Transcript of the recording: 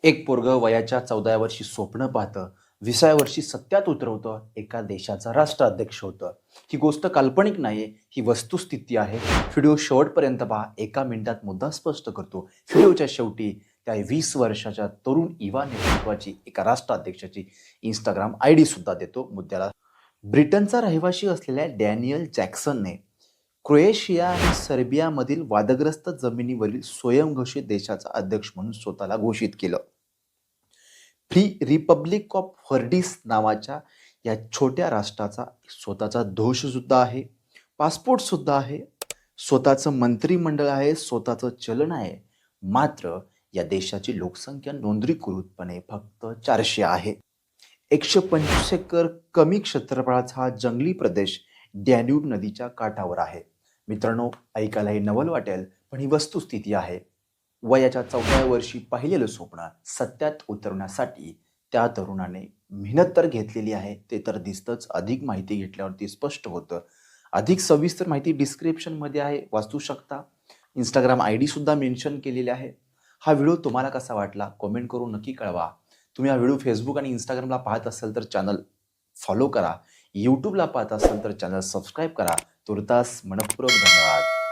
एक पोरगं वयाच्या 14व्या वर्षी स्वप्न पाहतं, 20व्या वर्षी सत्यात उतरवतं, एका देशाचा राष्ट्राध्यक्ष होतं. ही गोष्ट काल्पनिक नाहीये, ही वस्तुस्थिती आहे. व्हिडिओ शेवटपर्यंत पहा. एका मिनिटात मुद्दा स्पष्ट करतो. व्हिडिओच्या शेवटी त्या 20 वर्षाच्या तरुण युवा नेतृत्वाची एका राष्ट्राध्यक्षाची इंस्टाग्राम आयडी सुद्धा देतो मुद्द्याला. ब्रिटनचा रहिवासी असलेल्या डॅनियल जॅक्सनने क्रोएशिया आणि सर्बियामधील वादग्रस्त जमिनीवरील स्वयंघोषित देशाचा अध्यक्ष म्हणून स्वतःला घोषित केलं. फ्री रिपब्लिक ऑफ हर्डिस नावाच्या या छोट्या राष्ट्राचा स्वतःचा ध्वज सुद्धा आहे, पासपोर्ट सुद्धा आहे, स्वतःचं मंत्रिमंडळ आहे, स्वतःचं चलन आहे. मात्र या देशाची लोकसंख्या नोंदणीकृतपणे फक्त 400 आहे. 125 एकर कमी क्षेत्रफळाचा हा जंगली प्रदेश डॅन्यूब नदीच्या काठावर आहे. मित्रांनो, ऐकायला हे नवल वाटेल, पण ही वस्तुस्थिती आहे. वयाच्या 14व्या वर्षी पाहिलेलं स्वप्न सत्यात उतरवण्यासाठी त्या तरुणाने मेहनत तर घेतलेली आहे, ते तर दिसतंच. अधिक माहिती घेतल्यावरती स्पष्ट होतं. अधिक सविस्तर माहिती डिस्क्रिप्शनमध्ये आहे, वाचू शकता. इंस्टाग्राम आयडी सुद्धा मेन्शन केलेली आहे. हा व्हिडिओ तुम्हाला कसा वाटला कमेंट करून नक्की कळवा. तुम्ही हा व्हिडिओ फेसबुक आणि इंस्टाग्रामला पाहत असाल तर चॅनल फॉलो करा. यूट्यूबला पाहत असाल तर चॅनल सबस्क्राईब करा. तुर्तास मनःपूर्वक धन्यवाद.